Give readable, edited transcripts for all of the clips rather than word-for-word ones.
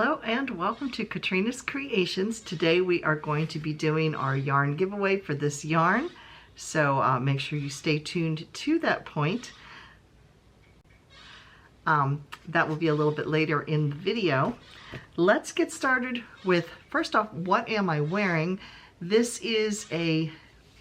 Hello and welcome to Katrina's Creations. Today we are going to be doing our yarn giveaway for this yarn. So make sure you stay tuned to that point. That will be a little bit later in the video. Let's get started with, first off, what am I wearing? This is a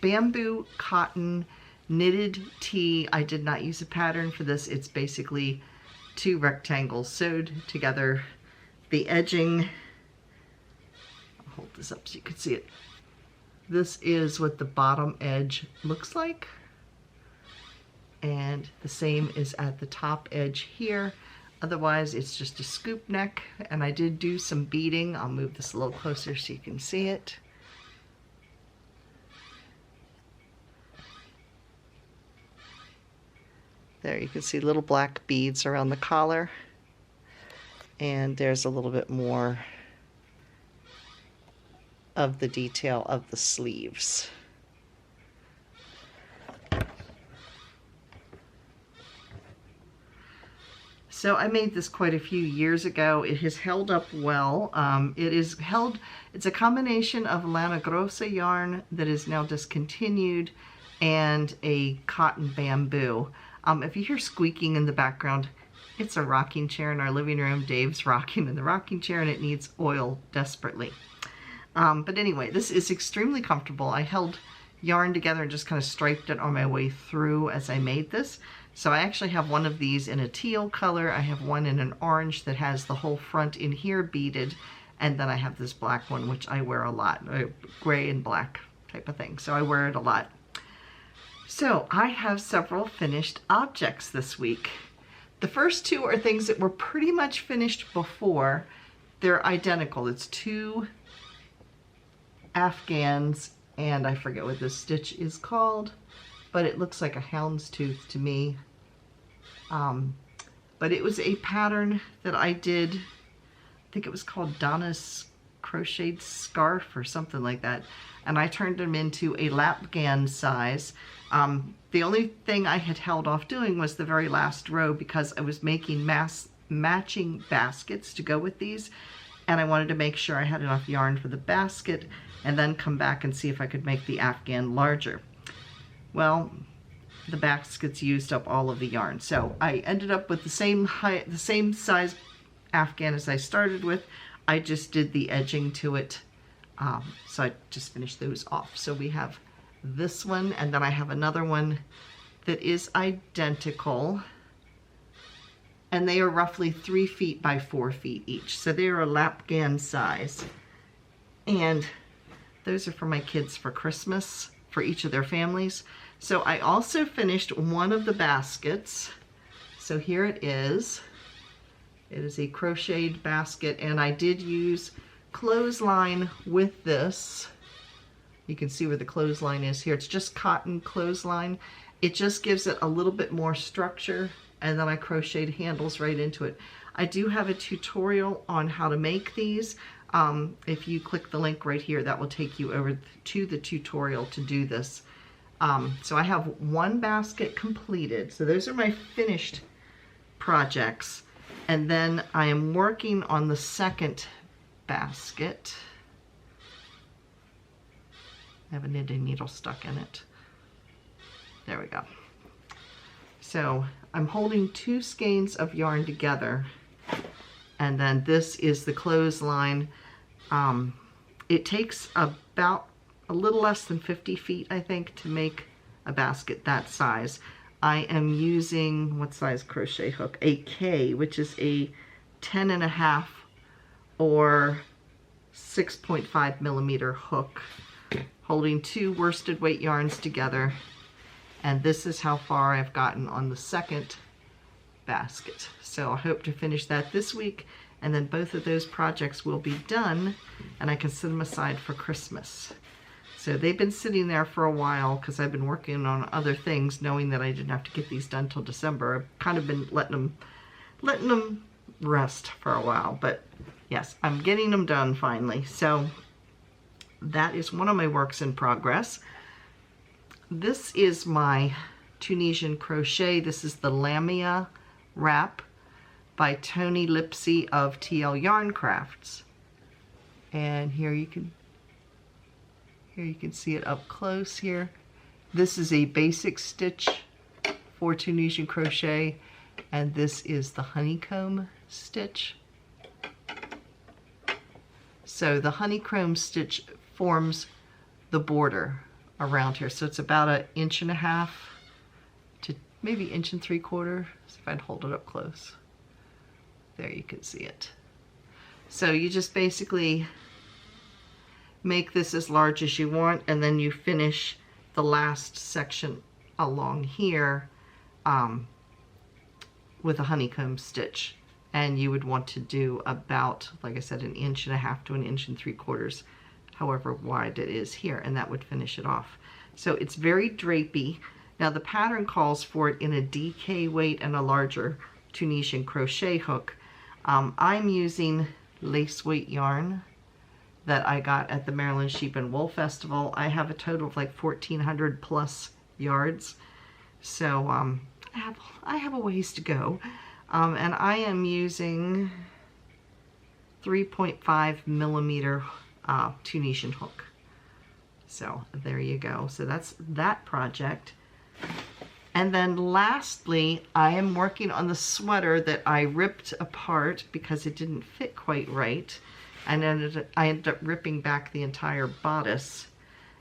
bamboo cotton knitted tee. I did not use a pattern for this. It's basically two rectangles sewed together. The edging, I'll hold this up so you can see it. This is what the bottom edge looks like. And the same is at the top edge here. Otherwise, it's just a scoop neck. And I did do some beading. I'll move this a little closer so you can see it. There you can see little black beads around the collar. And there's a little bit more of the detail of the sleeves. So I made this quite a few years ago. It has held up well. It's a combination of Lana Grossa yarn that is now discontinued and a cotton bamboo. If you hear squeaking in the background, it's a rocking chair in our living room. Dave's rocking in the rocking chair and it needs oil desperately. But anyway, this is extremely comfortable. I held yarn together and just kind of striped it on my way through as I made this. So I actually have one of these in a teal color. I have one in an orange that has the whole front in here beaded. And then I have this black one, which I wear a lot, gray and black type of thing. So I wear it a lot. So I have several finished objects this week. The first two are things that were pretty much finished before. They're identical. It's two Afghans, and I forget what this stitch is called, but it looks like a houndstooth to me. But it was a pattern that I did, I think it was called Donna's Crocheted Scarf or something like that, and I turned them into a lapgan size. The only thing I had held off doing was the very last row because I was making matching baskets to go with these, and I wanted to make sure I had enough yarn for the basket and then come back and see if I could make the Afghan larger. Well, the baskets used up all of the yarn, so I ended up with the same size Afghan as I started with. I just did the edging to it, so I just finished those off. So we have this one, and then I have another one that is identical, and they are roughly 3 feet by 4 feet each, so they are a lapgan size, and those are for my kids for Christmas, for each of their families. So I also finished one of the baskets. So here it is. It is a crocheted basket, and I did use clothesline with this. You can see where the clothesline is here. It's just cotton clothesline. It just gives it a little bit more structure, and then I crocheted handles right into it. I do have a tutorial on how to make these. If you click the link right here, that will take you over to the tutorial to do this. So I have one basket completed. So those are my finished projects. And then I am working on the second basket. I have a knitting needle stuck in it. There we go. So I'm holding two skeins of yarn together, and then this is the clothesline. It takes about a little less than 50 feet, I think, to make a basket that size. I am using, what size crochet hook? A K, which is a 10.5 or 6.5 millimeter hook, holding two worsted weight yarns together, and this is how far I've gotten on the second basket. So I hope to finish that this week, and then both of those projects will be done and I can set them aside for Christmas. So they've been sitting there for a while because I've been working on other things, knowing that I didn't have to get these done till December. I've kind of been letting them rest for a while, but yes, I'm getting them done finally. So that is one of my works in progress. This is my Tunisian crochet. This is the Lamia wrap. by Tony Lipsy of TL Yarn Crafts. And here you can see it up close here. This is a basic stitch for Tunisian crochet, and this is the honeycomb stitch. So the honeycomb stitch forms the border around here. So it's about 1.5 inches to maybe 1 3/4 inches. So if I'd hold it up close. There you can see it. So you just basically make this as large as you want, and then you finish the last section along here with a honeycomb stitch. And you would want to do about, like I said, 1.5 inches to 1 3/4 inches, however wide it is here, and that would finish it off. So it's very drapey. Now the pattern calls for it in a DK weight and a larger Tunisian crochet hook. I'm using lace weight yarn that I got at the Maryland Sheep and Wool Festival. I have a total of like 1,400 plus yards. So I have a ways to go. And I am using 3.5 millimeter Tunisian hook. So there you go. So that's that project. And then lastly, I am working on the sweater that I ripped apart because it didn't fit quite right. And I ended up ripping back the entire bodice.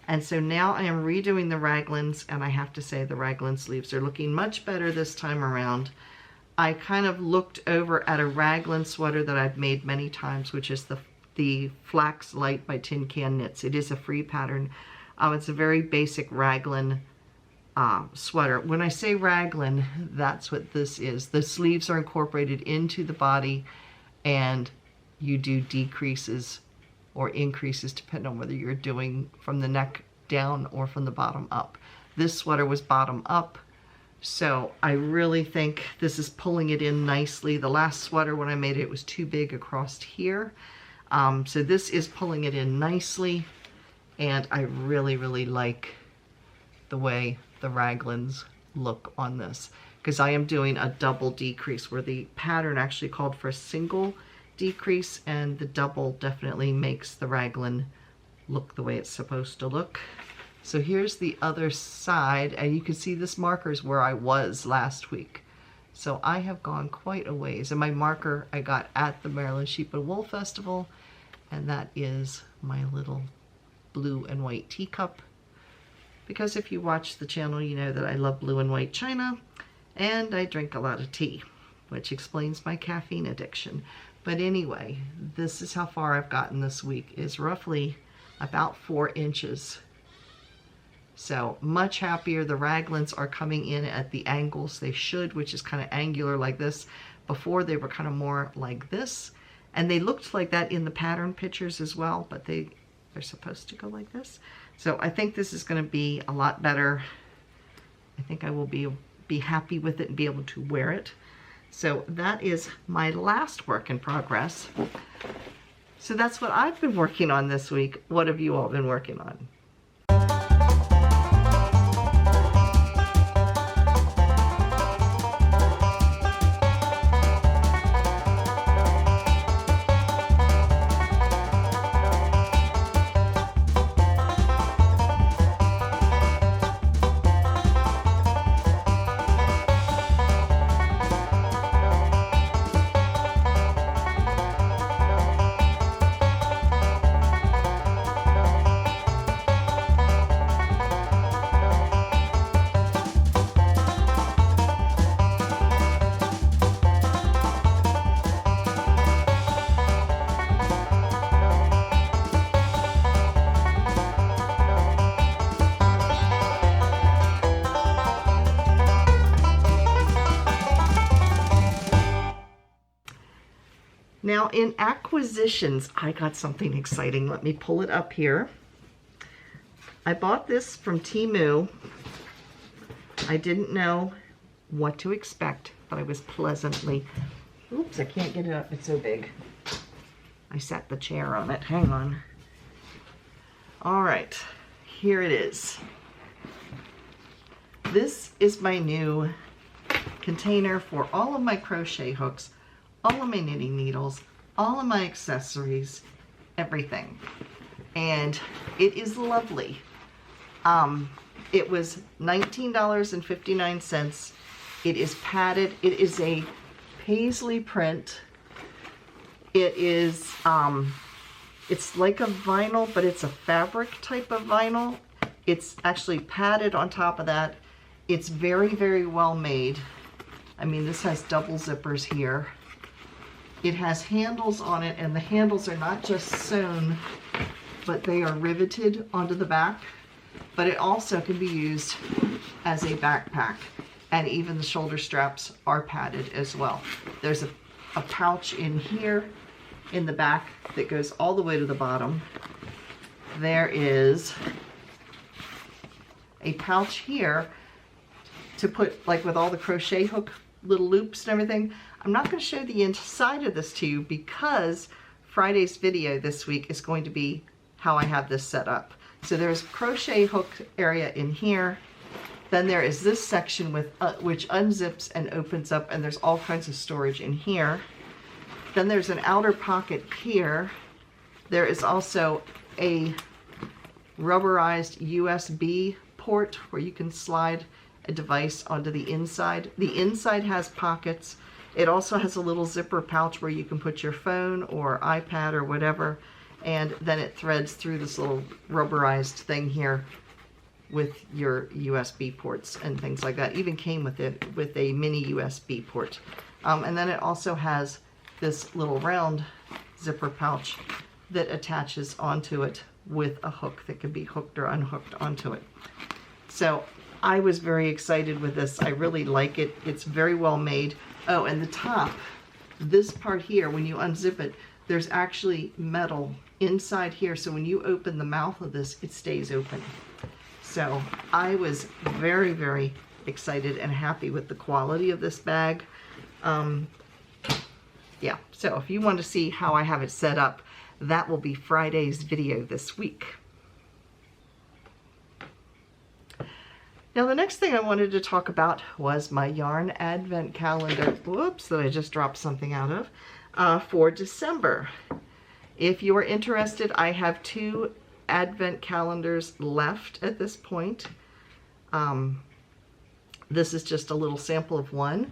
And so now I am redoing the raglans, and I have to say the raglan sleeves are looking much better this time around. I kind of looked over at a raglan sweater that I've made many times, which is the Flax Light by Tin Can Knits. It is a free pattern. It's a very basic raglan sweater. When I say raglan, that's what this is. The sleeves are incorporated into the body, and you do decreases or increases depending on whether you're doing from the neck down or from the bottom up. This sweater was bottom up, so I really think this is pulling it in nicely. The last sweater when I made it was too big across here. So this is pulling it in nicely, and I really like the way the raglans look on this, because I am doing a double decrease where the pattern actually called for a single decrease, and the double definitely makes the raglan look the way it's supposed to look. So here's the other side, and you can see this marker is where I was last week. So I have gone quite a ways, and my marker I got at the Maryland Sheep and Wool Festival, and that is my little blue and white teacup. Because if you watch the channel, you know that I love blue and white china, and I drink a lot of tea, which explains my caffeine addiction. But anyway, this is how far I've gotten this week, is roughly about 4 inches. So much happier. The raglans are coming in at the angles they should, which is kind of angular like this. Before they were kind of more like this, and they looked like that in the pattern pictures as well, but they're supposed to go like this. So I think this is going to be a lot better. I think I will be happy with it and be able to wear it. So that is my last work in progress. So that's what I've been working on this week. What have you all been working on? Now in acquisitions, I got something exciting. Let me pull it up here. I bought this from Temu. I didn't know what to expect, but I was pleasantly, oops, I can't get it up, it's so big. I set the chair on it, hang on. All right, here it is. This is my new container for all of my crochet hooks. all of my knitting needles, all of my accessories, everything. And it is lovely. It was $19.59. It is padded. It is a paisley print. It is, it's like a vinyl, but it's a fabric type of vinyl. It's actually padded on top of that. It's very, very well made. I mean, this has double zippers here. It has handles on it, and the handles are not just sewn, but they are riveted onto the back. But it also can be used as a backpack, and even the shoulder straps are padded as well. There's a pouch in here in the back that goes all the way to the bottom. There is a pouch here to put, like with all the crochet hook little loops and everything. I'm not going to show the inside of this to you because Friday's video this week is going to be how I have this set up. So there's crochet hook area in here. Then there is this section with which unzips and opens up, and there's all kinds of storage in here. Then there's an outer pocket here. There is also a rubberized USB port where you can slide a device onto the inside. The inside has pockets. It also has a little zipper pouch where you can put your phone or iPad or whatever, and then it threads through this little rubberized thing here with your USB ports and things like that. Even came with it with a mini USB port. And then it also has this little round zipper pouch that attaches onto it with a hook that can be hooked or unhooked onto it. So I was very excited with this. I really like it. It's very well made. Oh, and the top, this part here, when you unzip it, there's actually metal inside here. So when you open the mouth of this, it stays open. So I was very, very excited and happy with the quality of this bag. Yeah, so if you want to see how I have it set up, that will be Friday's video this week. Now the next thing I wanted to talk about was my yarn advent calendar, whoops, that I just dropped something out of, for December. If you are interested, I have 2 advent calendars left at this point. This is just a little sample of one.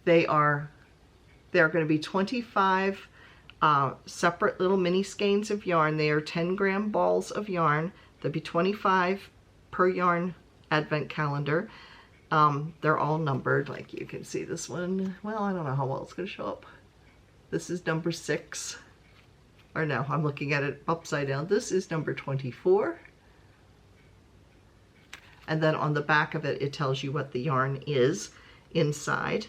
There are going to be 25 separate little mini skeins of yarn. They are 10-gram balls of yarn. There'll be 25 per yarn advent calendar. They're all numbered, like you can see this one. Well, I don't know how well it's going to show up. This is number 6. Or no, I'm looking at it upside down. This is number 24. And then on the back of it, it tells you what the yarn is inside.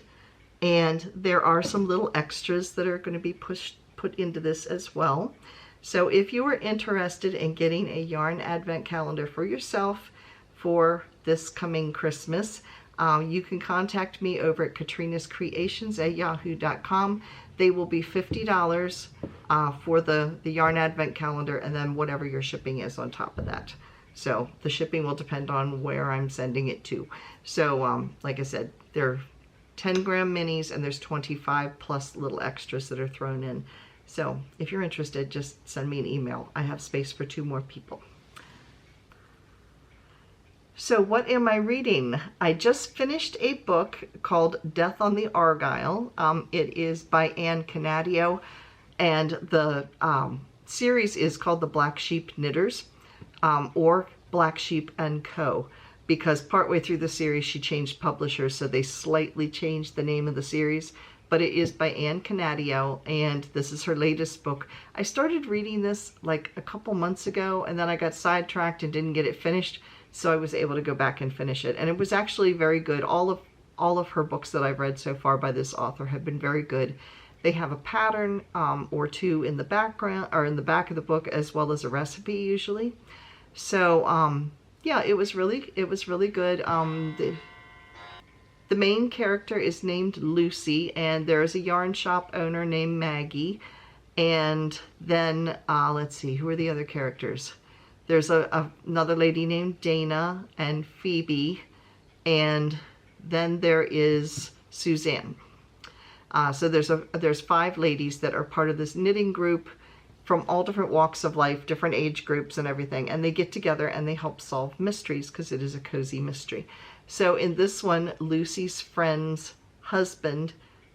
And there are some little extras that are going to be put into this as well. So if you are interested in getting a yarn advent calendar for yourself for this coming Christmas, you can contact me over at KatrinasCreations@yahoo.com. They will be $50 for the yarn advent calendar, and then whatever your shipping is on top of that. So the shipping will depend on where I'm sending it to. So like I said, they're 10-gram minis, and there's 25 plus little extras that are thrown in. So if you're interested, just send me an email. I have space for 2 more people. So what am I reading? I just finished a book called Death on the Argyle. It is by Anne Canadio, and the series is called The Black Sheep Knitters, or Black Sheep & Co., because partway through the series she changed publishers, so they slightly changed the name of the series. But it is by Anne Canadio, and this is her latest book. I started reading this like a couple months ago, and then I got sidetracked and didn't get it finished. So I was able to go back and finish it, and it was actually very good. All of her books that I've read so far by this author have been very good. They have a pattern or 2 in the background or in the back of the book, as well as a recipe usually. So yeah, it was really good. The main character is named Lucy, and there is a yarn shop owner named Maggie, and then let's see, who are the other characters? There's another lady named Dana and Phoebe, and then there is Suzanne. So there's 5 ladies that are part of this knitting group from all different walks of life, different age groups and everything, and they get together and they help solve mysteries because it is a cozy mystery. So in this one, Lucy's friend's husband,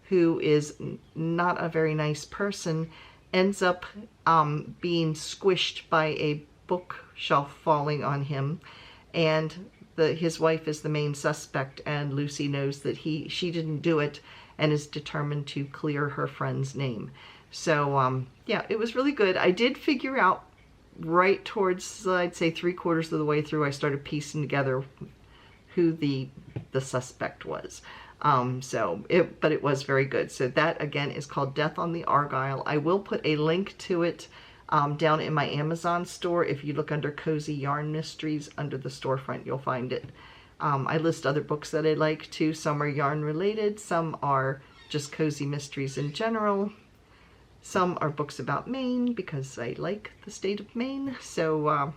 who is not a very nice person, ends up being squished by a bookshelf falling on him, and his wife is the main suspect, and Lucy knows that she didn't do it and is determined to clear her friend's name. So yeah, it was really good. I did figure out right towards, I'd say 3/4 of the way through, I started piecing together who the suspect was. But it was very good. So that again is called Death on the Argyle. I will put a link to it down in my Amazon store. If you look under Cozy Yarn Mysteries under the storefront, you'll find it. I list other books that I like too. Some are yarn related, some are just cozy mysteries in general. Some are books about Maine because I like the state of Maine. So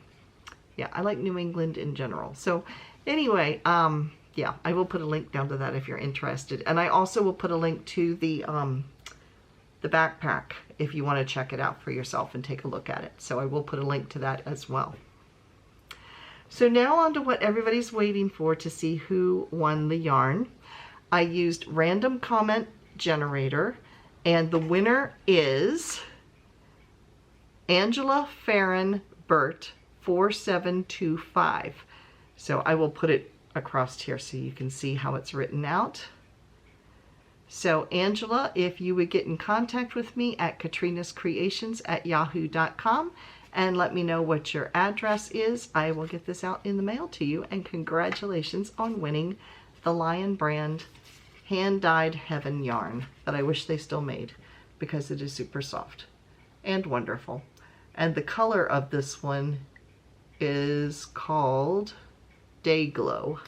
yeah, I like New England in general. So anyway, yeah, I will put a link down to that if you're interested. And I also will put a link to the backpack if you want to check it out for yourself and take a look at it. So I will put a link to that as well. So now on to what everybody's waiting for, to see who won the yarn. I used random comment generator, and the winner is Angela Farron Burt 4725. So I will put it across here so you can see how it's written out. So Angela, if you would get in contact with me at KatrinasCreations@yahoo.com and let me know what your address is, I will get this out in the mail to you. And congratulations on winning the Lion brand hand-dyed heaven yarn that I wish they still made, because it is super soft and wonderful. And the color of this one is called Day Glow.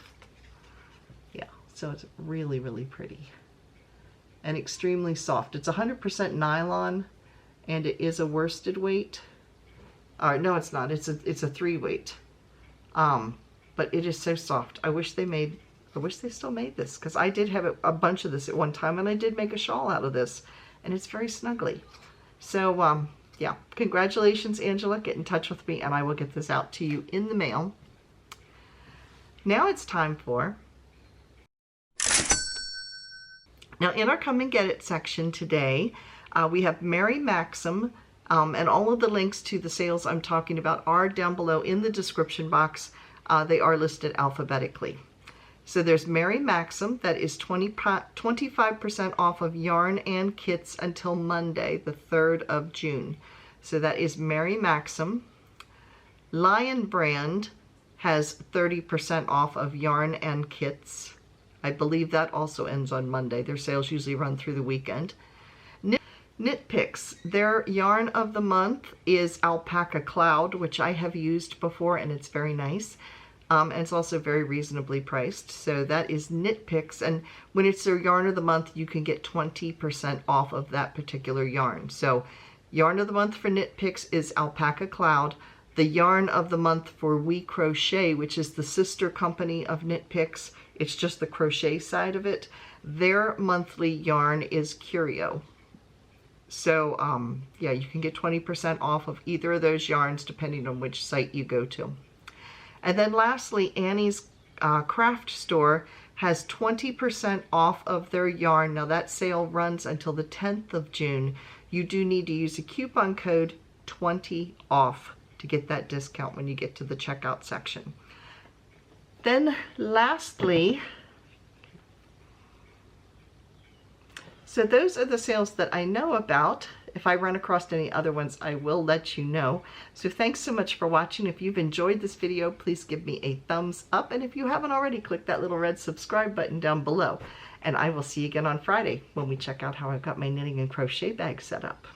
Yeah, so it's really, really pretty and extremely soft. It's 100% nylon, and it is a worsted weight. No, it's not. It's a 3 weight. But it is so soft. I wish they still made this, because I did have a bunch of this at one time, and I did make a shawl out of this, and it's very snuggly. So yeah, congratulations, Angela. Get in touch with me and I will get this out to you in the mail. Now it's time for, now in our Come and Get It section today, we have Mary Maxim, and all of the links to the sales I'm talking about are down below in the description box. They are listed alphabetically. So there's Mary Maxim, that is 25% off of yarn and kits until Monday, the 3rd of June. So that is Mary Maxim. Lion brand has 30% off of yarn and kits. I believe that also ends on Monday. Their sales usually run through the weekend. Knit Picks, their yarn of the month is Alpaca Cloud, which I have used before and it's very nice. And it's also very reasonably priced. So that is Knit Picks, and when it's their yarn of the month, you can get 20% off of that particular yarn. So yarn of the month for Knit Picks is Alpaca Cloud. The yarn of the month for We Crochet, which is the sister company of Knit Picks, it's just the crochet side of it, their monthly yarn is Curio. So yeah, you can get 20% off of either of those yarns depending on which site you go to. And then lastly, Annie's Craft Store has 20% off of their yarn. Now that sale runs until the 10th of June. You do need to use a coupon code 20OFF to get that discount when you get to the checkout section. Then lastly, so those are the sales that I know about. If I run across any other ones, I will let you know. So thanks so much for watching. If you've enjoyed this video, please give me a thumbs up. And if you haven't already, click that little red subscribe button down below. And I will see you again on Friday when we check out how I've got my knitting and crochet bag set up.